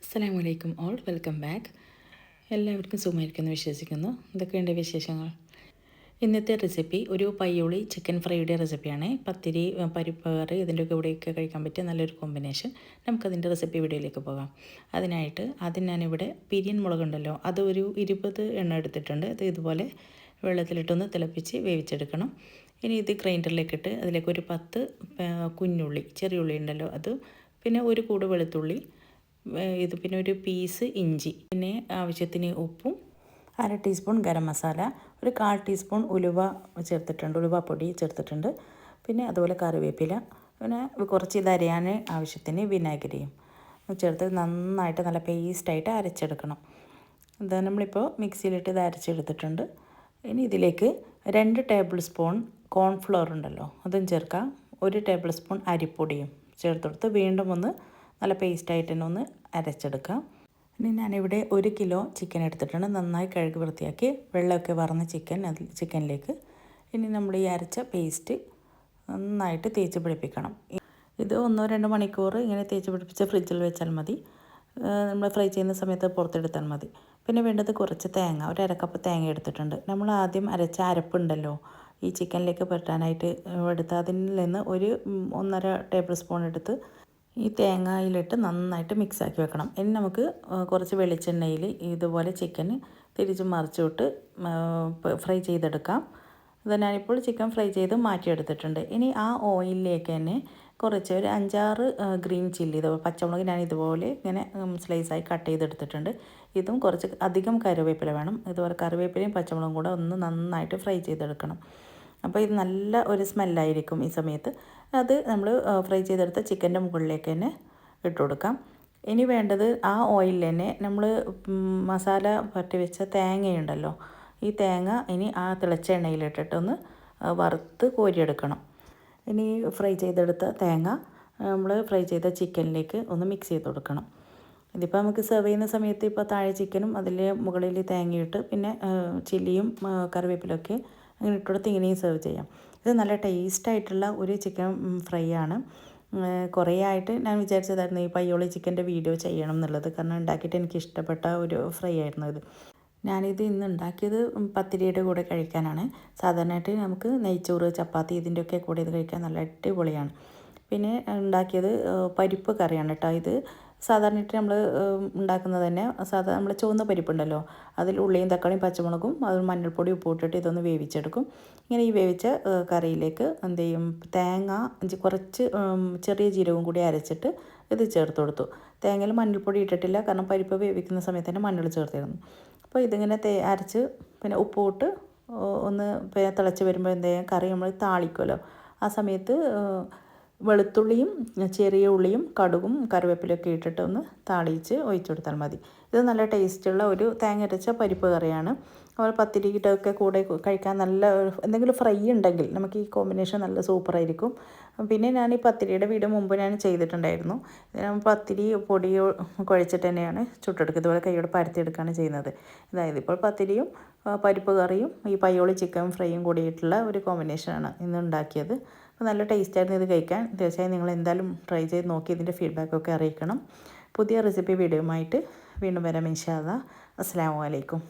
അസ്സലാമു അലൈക്കും all, welcome back. എല്ലാവർക്കും സുഖമായിരിക്കുമെന്ന് വിശ്വസിക്കുന്നു. ഇതൊക്കെയുണ്ട് വിശേഷങ്ങൾ. ഇന്നത്തെ റെസിപ്പി ഒരു പയ്യോളി ചിക്കൻ ഫ്രൈയുടെ റെസിപ്പിയാണ്. പത്തിരി, പരിപ്പ് കറി ഇതിൻ്റെയൊക്കെ കൂടെയൊക്കെ കഴിക്കാൻ പറ്റിയ നല്ലൊരു കോമ്പിനേഷൻ. നമുക്കതിൻ്റെ റെസിപ്പി വീഡിയോയിലേക്ക് പോകാം. അതിനായിട്ട് ആദ്യം ഞാനിവിടെ പിരിയൻ മുളകുണ്ടല്ലോ, അത് ഒരു 20 എണ്ണം എടുത്തിട്ടുണ്ട്. അത് ഇതുപോലെ വെള്ളത്തിലിട്ടൊന്ന് തിളപ്പിച്ച് വേവിച്ചെടുക്കണം. ഇനി ഇത് ഗ്രൈൻഡറിലേക്കിട്ട് അതിലേക്ക് ഒരു 10 കുഞ്ഞുള്ളി, ചെറിയ ഉള്ളി ഉണ്ടല്ലോ അത്, പിന്നെ ഒരു കൂട് വെളുത്തുള്ളി, ഇത് പിന്നെ ഒരു പീസ് ഇഞ്ചി, പിന്നെ ആവശ്യത്തിന് ഉപ്പും, 1/2 ടീസ്പൂൺ ഗരം മസാല, ഒരു 1/4 ടീസ്പൂൺ ചേർത്തിട്ടുണ്ട്, ഉലുവാപ്പൊടി ചേർത്തിട്ടുണ്ട്. പിന്നെ അതുപോലെ കറിവേപ്പില, പിന്നെ കുറച്ച് ഇത് അരയാൻ ആവശ്യത്തിന് വിനാഗിരിയും ചേർത്ത് നന്നായിട്ട് നല്ല പേസ്റ്റായിട്ട് അരച്ചെടുക്കണം. ഇതാ നമ്മളിപ്പോൾ മിക്സിയിലിട്ട് ഇത് അരച്ചെടുത്തിട്ടുണ്ട്. ഇനി ഇതിലേക്ക് 2 ടേബിൾ സ്പൂൺ കോൺഫ്ലവർ ഉണ്ടല്ലോ അതും ചേർക്കാം. 1 ടേബിൾ സ്പൂൺ അരിപ്പൊടിയും ചേർത്തെടുത്ത് വീണ്ടും ഒന്ന് നല്ല പേസ്റ്റായിട്ട് തന്നെ ഒന്ന് അരച്ചെടുക്കാം. ഇനി ഞാനിവിടെ 1 കിലോ ചിക്കൻ എടുത്തിട്ടുണ്ട്. നന്നായി കഴുകി വൃത്തിയാക്കി വെള്ളമൊക്കെ വറന്ന ചിക്കനിലേക്ക് ഇനി നമ്മൾ ഈ അരച്ച പേസ്റ്റ് നന്നായിട്ട് തേച്ച് പിടിപ്പിക്കണം. ഇത് 1-2 മണിക്കൂർ ഇങ്ങനെ തേച്ച് പിടിപ്പിച്ച് ഫ്രിഡ്ജിൽ വെച്ചാൽ മതി. നമ്മൾ ഫ്രൈ ചെയ്യുന്ന സമയത്ത് പുറത്തെടുത്താൽ മതി. പിന്നെ വേണ്ടത് കുറച്ച് തേങ്ങ, ഒരു 1/2 കപ്പ് തേങ്ങ എടുത്തിട്ടുണ്ട്. നമ്മൾ ആദ്യം അരച്ച അരപ്പുണ്ടല്ലോ ഈ ചിക്കനിലേക്ക് പുരട്ടാനായിട്ട് എടുത്ത് അതിൽ നിന്ന് ഒരു 1.5 ടേബിൾ സ്പൂൺ എടുത്ത് ഈ തേങ്ങയിലിട്ട് നന്നായിട്ട് മിക്സാക്കി വെക്കണം. ഇനി നമുക്ക് കുറച്ച് വെളിച്ചെണ്ണയിൽ ഇതുപോലെ ചിക്കൻ തിരിച്ചും മറിച്ചിട്ട് ഫ്രൈ ചെയ്തെടുക്കാം. ഇത് ഞാനിപ്പോൾ ചിക്കൻ ഫ്രൈ ചെയ്ത് മാറ്റിയെടുത്തിട്ടുണ്ട്. ഇനി ആ ഓയിലിലേക്ക് തന്നെ കുറച്ച് ഒരു 5-6 ഗ്രീൻ ചില്ലി, ഇതുപോലെ പച്ചമുളക് ഞാൻ ഇതുപോലെ ഇങ്ങനെ സ്ലൈസായി കട്ട് ചെയ്തെടുത്തിട്ടുണ്ട്. ഇതും കുറച്ച് അധികം കറിവേപ്പില വേണം. ഇതുപോലെ കറിവേപ്പിലയും പച്ചമുളകും കൂടെ ഒന്ന് നന്നായിട്ട് ഫ്രൈ ചെയ്തെടുക്കണം. അപ്പോൾ ഇത് നല്ല ഒരു സ്മെല്ലായിരിക്കും ഈ സമയത്ത്. അത് നമ്മൾ ഫ്രൈ ചെയ്തെടുത്ത ചിക്കൻ്റെ മുകളിലേക്ക് തന്നെ ഇട്ട് കൊടുക്കാം. ഇനി വേണ്ടത് ആ ഓയിലിൽ തന്നെ നമ്മൾ മസാല പരട്ടി വെച്ച തേങ്ങയുണ്ടല്ലോ, ഈ തേങ്ങ ഇനി ആ തിളച്ച എണ്ണയിലിട്ടിട്ടൊന്ന് വറുത്ത് കോരിയെടുക്കണം. ഇനി ഫ്രൈ ചെയ്തെടുത്ത തേങ്ങ നമ്മൾ ഫ്രൈ ചെയ്ത ചിക്കനിലേക്ക് ഒന്ന് മിക്സ് ചെയ്ത് കൊടുക്കണം. ഇതിപ്പോൾ നമുക്ക് സെർവ് ചെയ്യുന്ന സമയത്ത് ഇപ്പോൾ താഴെ ചിക്കനും അതിൽ മുകളിൽ തേങ്ങയിട്ട് പിന്നെ ചില്ലിയും കറിവേപ്പിലൊക്കെ അങ്ങനെ ഇട്ടുകൊടുത്ത് ഇങ്ങനെയും സെർവ് ചെയ്യാം. ഇത് നല്ല ടേസ്റ്റായിട്ടുള്ള ഒരു ചിക്കൻ ഫ്രൈ ആണ്. കുറേ ആയിട്ട് ഞാൻ വിചാരിച്ചതായിരുന്നു ഈ പയ്യോളി ചിക്കൻ്റെ വീഡിയോ ചെയ്യണം എന്നുള്ളത്. കാരണം ഉണ്ടാക്കിയിട്ട് എനിക്ക് ഇഷ്ടപ്പെട്ട ഒരു ഫ്രൈ ആയിരുന്നു ഇത്. ഞാനിത് ഇന്ന് ഉണ്ടാക്കിയത് പത്തിരിയുടെ കൂടെ കഴിക്കാനാണ്. സാധാരണയായിട്ട് നമുക്ക് നെയ്ച്ചോറ്, ചപ്പാത്തി ഇതിൻ്റെയൊക്കെ കൂടെ ഇത് കഴിക്കാൻ നല്ല അടിപൊളിയാണ്. പിന്നെ ഉണ്ടാക്കിയത് പരിപ്പ് കറിയാണ് കേട്ടോ. ഇത് സാധാരണയായിട്ട് നമ്മൾ ഉണ്ടാക്കുന്നത് തന്നെ നമ്മൾ ചുവന്ന പരിപ്പുണ്ടല്ലോ അതിൽ ഉള്ളിയും തക്കാളിയും പച്ചമുളകും അത് മഞ്ഞൾപ്പൊടി ഉപ്പിട്ടിട്ട് ഇതൊന്ന് വേവിച്ചെടുക്കും. ഇങ്ങനെ ഈ വേവിച്ച കറിയിലേക്ക് എന്ത് ചെയ്യും, തേങ്ങ കുറച്ച് ചെറിയ ജീരകവും കൂടി അരച്ചിട്ട് ഇത് ചേർത്ത് കൊടുത്തു. തേങ്ങയിൽ മഞ്ഞൾപ്പൊടി ഇട്ടിട്ടില്ല, കാരണം പരിപ്പ് വേവിക്കുന്ന സമയത്ത് തന്നെ മഞ്ഞൾ ചേർത്തിരുന്നു. അപ്പോൾ ഇതിങ്ങനെ അരച്ച് പിന്നെ ഉപ്പിട്ട് ഒന്ന് തിളച്ച് വരുമ്പോൾ എന്ത് ചെയ്യാം, കറി നമ്മൾ താളിക്കുമല്ലോ ആ സമയത്ത് വെളുത്തുള്ളിയും ചെറിയ ഉള്ളിയും കടുകും കറിവേപ്പിലൊക്കെ ഇട്ടിട്ട് ഒന്ന് താളിച്ച് ഒഴിച്ചു കൊടുത്താൽ മതി. ഇത് നല്ല ടേസ്റ്റുള്ള ഒരു തേങ്ങ അരച്ച പരിപ്പ് കറിയാണ്. അതുപോലെ പത്തിരിയിട്ടൊക്കെ കൂടെ കഴിക്കാൻ നല്ല എന്തെങ്കിലും ഫ്രൈ ഉണ്ടെങ്കിൽ നമുക്ക് ഈ കോമ്പിനേഷൻ നല്ല സൂപ്പറായിരിക്കും. പിന്നെ ഞാൻ ഈ പത്തിരിയുടെ വീഡിയോ മുമ്പ് ഞാൻ ചെയ്തിട്ടുണ്ടായിരുന്നു. പത്തിരി പൊടി കുഴച്ചിട്ട് തന്നെയാണ് ചുട്ടെടുക്കുക. ഇതുപോലെ കൈയോടെ പരത്തിയെടുക്കുകയാണ് ചെയ്യുന്നത്. അതായത് ഇപ്പോൾ പത്തിരിയും പരിപ്പ് കറിയും ഈ പയ്യോളി ചിക്കൻ ഫ്രൈയും കൂടിയിട്ടുള്ള ഒരു കോമ്പിനേഷനാണ് ഇന്ന് ഉണ്ടാക്കിയത്. അപ്പോൾ നല്ല ടേസ്റ്റായിരുന്നു ഇത് കഴിക്കാൻ. തീർച്ചയായും നിങ്ങൾ എന്തായാലും ട്രൈ ചെയ്ത് നോക്കി ഇതിൻ്റെ ഫീഡ്ബാക്കൊക്കെ അറിയിക്കണം. പുതിയ റെസിപ്പി വീഡിയോയുമായിട്ട് വീണ്ടും വരാം ഇൻഷാ അല്ലാഹ്. അസ്സലാമു അലൈക്കും.